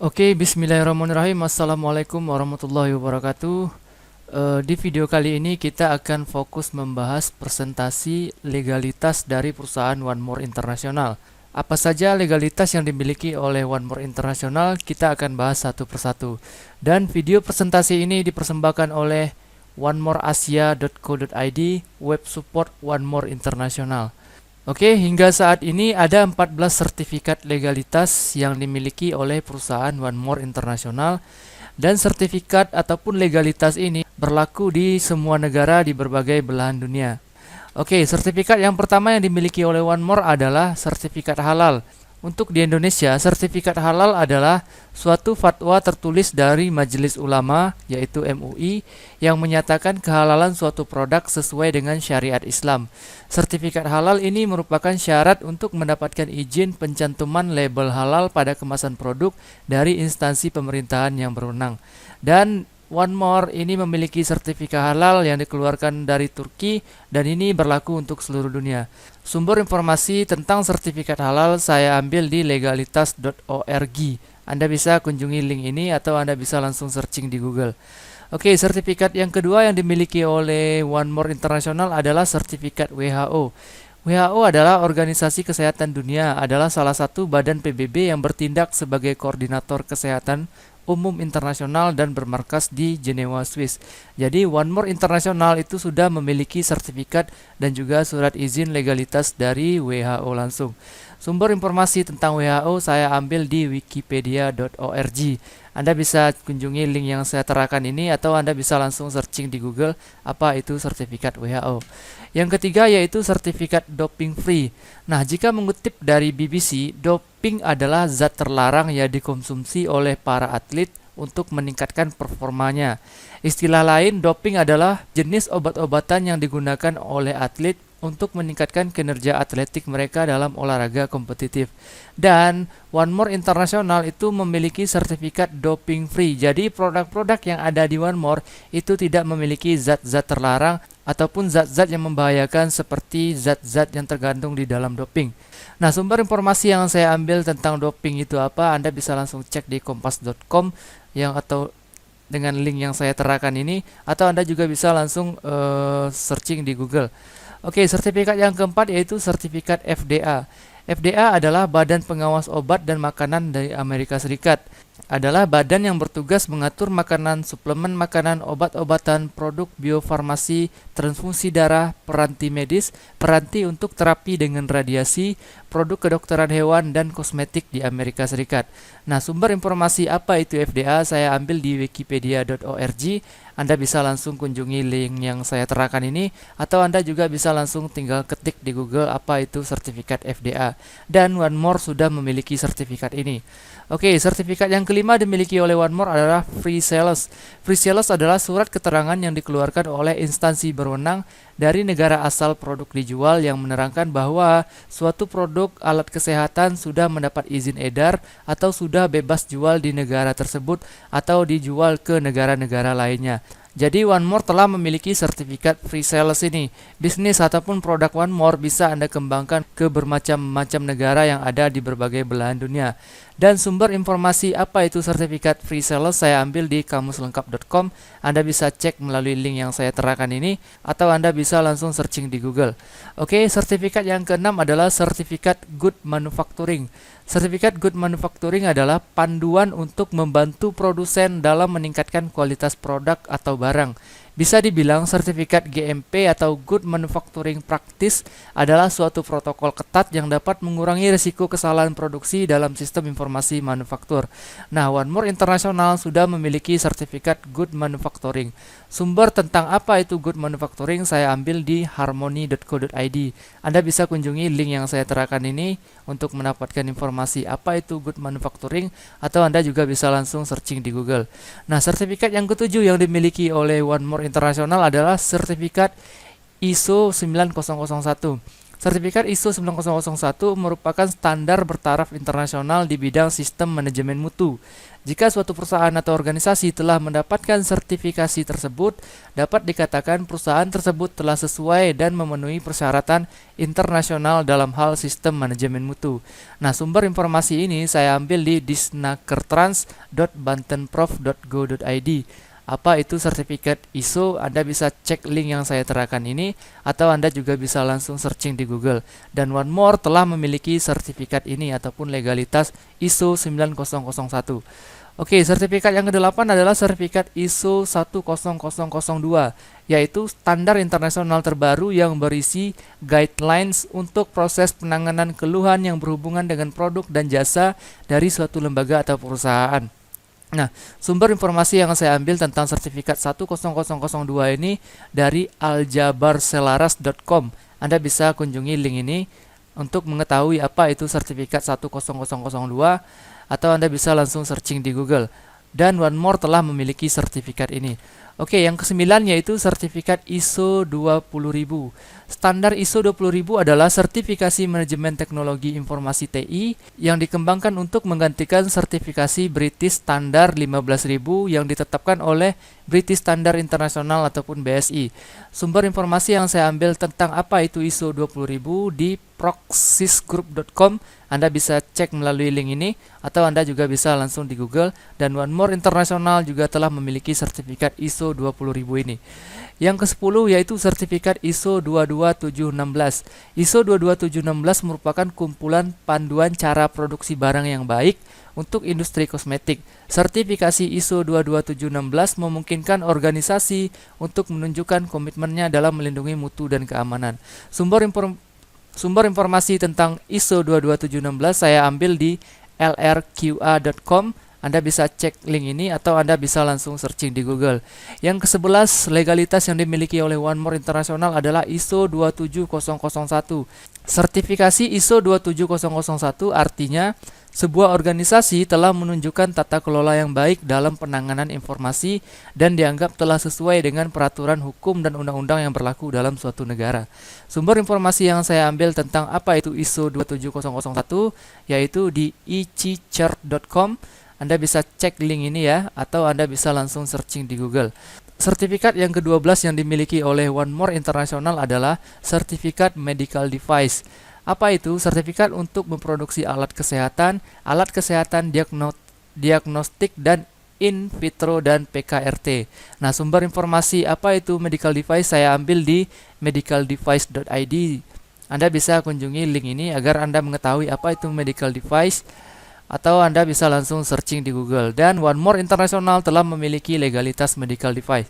Oke, bismillahirrahmanirrahim. Assalamualaikum warahmatullahi wabarakatuh. Di video kali ini kita akan fokus membahas presentasi legalitas dari perusahaan One More International. Apa saja legalitas yang dimiliki oleh One More International, kita akan bahas satu persatu. Dan video presentasi ini dipersembahkan oleh onemoreasia.co.id, web support One More International. Oke, hingga saat ini ada 14 sertifikat legalitas yang dimiliki oleh perusahaan One More International, dan sertifikat ataupun legalitas ini berlaku di semua negara di berbagai belahan dunia. Oke, sertifikat yang pertama yang dimiliki oleh One More adalah sertifikat halal. Untuk di Indonesia, sertifikat halal adalah suatu fatwa tertulis dari Majelis Ulama, yaitu MUI, yang menyatakan kehalalan suatu produk sesuai dengan syariat Islam. Sertifikat halal ini merupakan syarat untuk mendapatkan izin pencantuman label halal pada kemasan produk dari instansi pemerintahan yang berwenang. Dan One More ini memiliki sertifikat halal yang dikeluarkan dari Turki dan ini berlaku untuk seluruh dunia. Sumber informasi tentang sertifikat halal saya ambil di legalitas.org. Anda bisa kunjungi link ini atau Anda bisa langsung searching di Google. Oke, sertifikat yang kedua yang dimiliki oleh One More International adalah sertifikat WHO. WHO adalah Organisasi Kesehatan Dunia, adalah salah satu badan PBB yang bertindak sebagai koordinator kesehatan umum internasional dan bermarkas di Jenewa, Swiss. Jadi One More International itu sudah memiliki sertifikat dan juga surat izin legalitas dari WHO langsung. Sumber informasi tentang WHO saya ambil di wikipedia.org. Anda bisa kunjungi link yang saya terakan ini atau Anda bisa langsung searching di Google apa itu sertifikat WHO. Yang ketiga yaitu sertifikat doping free. Nah, jika mengutip dari BBC, doping adalah zat terlarang yang dikonsumsi oleh para atlet untuk meningkatkan performanya. Istilah lain, doping adalah jenis obat-obatan yang digunakan oleh atlet untuk meningkatkan kinerja atletik mereka dalam olahraga kompetitif. Dan One More International itu memiliki sertifikat doping free. Jadi produk-produk yang ada di One More itu tidak memiliki zat-zat terlarang ataupun zat-zat yang membahayakan seperti zat-zat yang tergandung di dalam doping. Nah, sumber informasi yang saya ambil tentang doping itu apa? Anda bisa langsung cek di kompas.com atau dengan link yang saya terakan ini, atau Anda juga bisa langsung searching di Google. Oke, sertifikat yang keempat yaitu sertifikat FDA. FDA adalah Badan Pengawas Obat dan Makanan dari Amerika Serikat. Adalah badan yang bertugas mengatur makanan, suplemen makanan, obat-obatan, produk biofarmasi, transfusi darah, peranti medis, peranti untuk terapi dengan radiasi, produk kedokteran hewan, dan kosmetik di Amerika Serikat. Nah, sumber informasi apa itu FDA saya ambil di wikipedia.org. Anda bisa langsung kunjungi link yang saya terakan ini, atau Anda juga bisa langsung tinggal ketik di Google apa itu sertifikat FDA. Dan One More sudah memiliki sertifikat ini. Oke, sertifikat yang kelima dimiliki oleh One More adalah Free Sales. Free Sales adalah surat keterangan yang dikeluarkan oleh instansi berwenang dari negara asal produk dijual yang menerangkan bahwa suatu produk alat kesehatan sudah mendapat izin edar atau sudah bebas jual di negara tersebut atau dijual ke negara-negara lainnya. Jadi One More telah memiliki sertifikat free sales ini. Bisnis ataupun produk One More bisa Anda kembangkan ke bermacam-macam negara yang ada di berbagai belahan dunia. Dan sumber informasi apa itu sertifikat free sales saya ambil di kamuslengkap.com. Anda bisa cek melalui link yang saya terakan ini, atau Anda bisa langsung searching di Google. Oke, sertifikat yang keenam adalah sertifikat Good Manufacturing. Sertifikat Good Manufacturing adalah panduan untuk membantu produsen dalam meningkatkan kualitas produk atau barang. Bisa dibilang sertifikat GMP atau Good Manufacturing Practice adalah suatu protokol ketat yang dapat mengurangi risiko kesalahan produksi dalam sistem informasi manufaktur. Nah, One More International sudah memiliki sertifikat Good Manufacturing. Sumber tentang apa itu Good Manufacturing saya ambil di harmony.co.id. Anda bisa kunjungi link yang saya terakan ini untuk mendapatkan informasi apa itu Good Manufacturing, atau Anda juga bisa langsung searching di Google. Nah, sertifikat yang ketujuh yang dimiliki oleh One More International adalah sertifikat ISO 9001. Sertifikat ISO 9001 merupakan standar bertaraf internasional di bidang sistem manajemen mutu. Jika suatu perusahaan atau organisasi telah mendapatkan sertifikasi tersebut, dapat dikatakan perusahaan tersebut telah sesuai dan memenuhi persyaratan internasional dalam hal sistem manajemen mutu. Nah, sumber informasi ini saya ambil di disnakertrans.bantenprof.go.id. Apa itu sertifikat ISO? Anda bisa cek link yang saya terakan ini, atau Anda juga bisa langsung searching di Google. Dan One More telah memiliki sertifikat ini ataupun legalitas ISO 9001. Oke, sertifikat yang ke-8 adalah sertifikat ISO 10002, yaitu standar internasional terbaru yang berisi guidelines untuk proses penanganan keluhan yang berhubungan dengan produk dan jasa dari suatu lembaga atau perusahaan. Nah, sumber informasi yang saya ambil tentang sertifikat 10002 ini dari aljabarselaras.com. Anda bisa kunjungi link ini untuk mengetahui apa itu sertifikat 10002, atau Anda bisa langsung searching di Google. Dan One More telah memiliki sertifikat ini. Oke, yang ke-9 yaitu sertifikat ISO 20000. Standar ISO 20000 adalah sertifikasi manajemen teknologi informasi TI yang dikembangkan untuk menggantikan sertifikasi British Standard 15000 yang ditetapkan oleh British Standard International ataupun BSI. Sumber informasi yang saya ambil tentang apa itu ISO 20000 di proxysgroup.com. Anda bisa cek melalui link ini, atau Anda juga bisa langsung di Google. Dan One More International juga telah memiliki sertifikat ISO 20000 ini. Yang ke-10 yaitu sertifikat ISO 22716. ISO 22716 merupakan kumpulan panduan cara produksi barang yang baik untuk industri kosmetik. Sertifikasi ISO 22716 memungkinkan organisasi untuk menunjukkan komitmennya dalam melindungi mutu dan keamanan. Sumber informasi tentang ISO 22716 saya ambil di lrqa.com. Anda bisa cek link ini, atau Anda bisa langsung searching di Google. Yang ke-11 legalitas yang dimiliki oleh One More International adalah ISO 27001. Sertifikasi ISO 27001 artinya sebuah organisasi telah menunjukkan tata kelola yang baik dalam penanganan informasi dan dianggap telah sesuai dengan peraturan hukum dan undang-undang yang berlaku dalam suatu negara. Sumber informasi yang saya ambil tentang apa itu ISO 27001 yaitu di icchart.com. Anda bisa cek link ini ya, atau Anda bisa langsung searching di Google. Sertifikat yang ke-12 yang dimiliki oleh One More International adalah sertifikat medical device. Apa itu? Sertifikat untuk memproduksi alat kesehatan diagnostik dan in vitro dan PKRT. Nah, sumber informasi apa itu medical device saya ambil di medicaldevice.id. Anda bisa kunjungi link ini agar Anda mengetahui apa itu medical device, atau Anda bisa langsung searching di Google. Dan One More International telah memiliki legalitas medical device.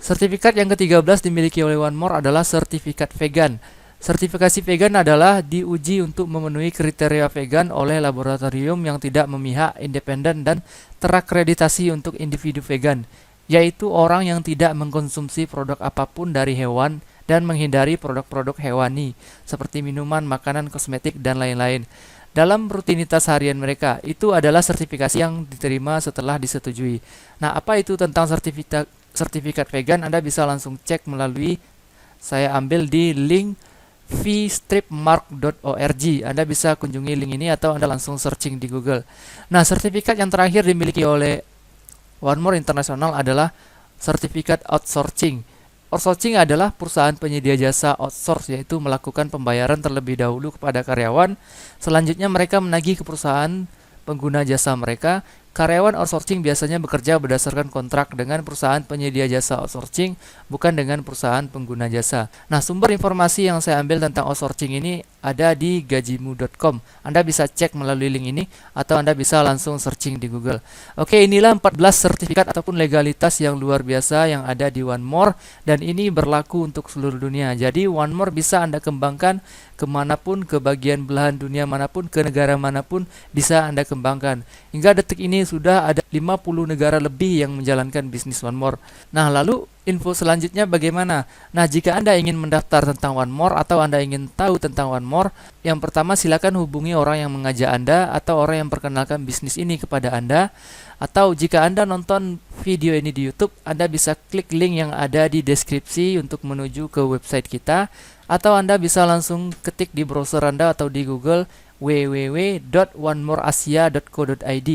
Sertifikat yang ke-13 dimiliki oleh One More adalah sertifikat vegan. Sertifikasi vegan adalah diuji untuk memenuhi kriteria vegan oleh laboratorium yang tidak memihak, independen, dan terakreditasi untuk individu vegan, yaitu orang yang tidak mengkonsumsi produk apapun dari hewan dan menghindari produk-produk hewani seperti minuman, makanan, kosmetik, dan lain-lain. Dalam rutinitas harian mereka, itu adalah sertifikasi yang diterima setelah disetujui. Nah, apa itu tentang sertifikat vegan? Anda bisa langsung cek melalui, saya ambil di link vstripmark.org. Anda bisa kunjungi link ini, atau Anda langsung searching di Google. Nah, sertifikat yang terakhir dimiliki oleh One More International adalah sertifikat outsourcing. Outsourcing adalah perusahaan penyedia jasa outsource, yaitu melakukan pembayaran terlebih dahulu kepada karyawan. Selanjutnya mereka menagih ke perusahaan pengguna jasa mereka. Karyawan outsourcing biasanya bekerja berdasarkan kontrak dengan perusahaan penyedia jasa outsourcing, bukan dengan perusahaan pengguna jasa. Nah, sumber informasi yang saya ambil tentang outsourcing ini ada di gajimu.com. Anda bisa cek melalui link ini, atau Anda bisa langsung searching di Google. Oke, inilah 14 sertifikat ataupun legalitas yang luar biasa yang ada di One More, dan ini berlaku untuk seluruh dunia. Jadi One More bisa Anda kembangkan kemanapun, ke bagian belahan dunia manapun, ke negara manapun bisa Anda kembangkan. Hingga detik ini sudah ada 50 negara lebih yang menjalankan bisnis One More. Nah, lalu info selanjutnya bagaimana? Nah, jika Anda ingin mendaftar tentang One More atau Anda ingin tahu tentang One More, yang pertama silakan hubungi orang yang mengajak Anda atau orang yang memperkenalkan bisnis ini kepada Anda. Atau jika Anda nonton video ini di YouTube, Anda bisa klik link yang ada di deskripsi untuk menuju ke website kita. atau Anda bisa langsung ketik di browser Anda atau di Google www.onemoreasia.co.id.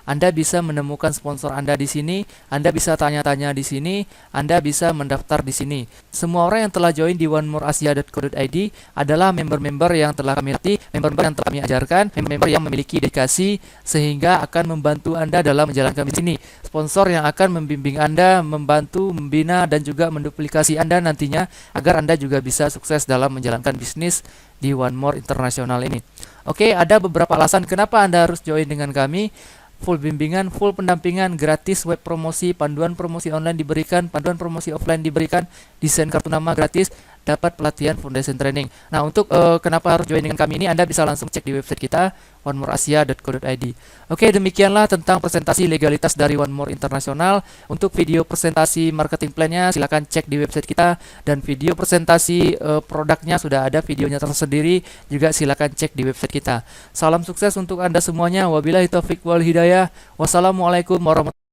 Anda bisa menemukan sponsor Anda di sini, Anda bisa tanya-tanya di sini, Anda bisa mendaftar di sini. Semua orang yang telah join di onemoreasia.co.id adalah member-member yang telah kami latih, member-member yang telah kami ajarkan, member-member yang memiliki dedikasi sehingga akan membantu Anda dalam menjalankan bisnis ini. Sponsor yang akan membimbing Anda, membantu, membina, dan juga menduplikasi Anda nantinya agar Anda juga bisa sukses dalam menjalankan bisnis di One More International ini. Oke, ada beberapa alasan kenapa Anda harus join dengan kami. Full bimbingan, full pendampingan, gratis web promosi, panduan promosi online diberikan, panduan promosi offline diberikan, desain kartu nama gratis, dapat pelatihan foundation training. Nah, untuk kenapa harus join dengan kami ini, Anda bisa langsung cek di website kita, onemoreasia.co.id. Oke, demikianlah tentang presentasi legalitas dari One More International. Untuk video presentasi marketing plan-nya silakan cek di website kita, dan video presentasi produknya sudah ada videonya tersendiri, juga silakan cek di website kita. Salam sukses untuk Anda semuanya. Wabillahi taufiq wal hidayah. Wassalamualaikum warahmatullahi wabarakatuh.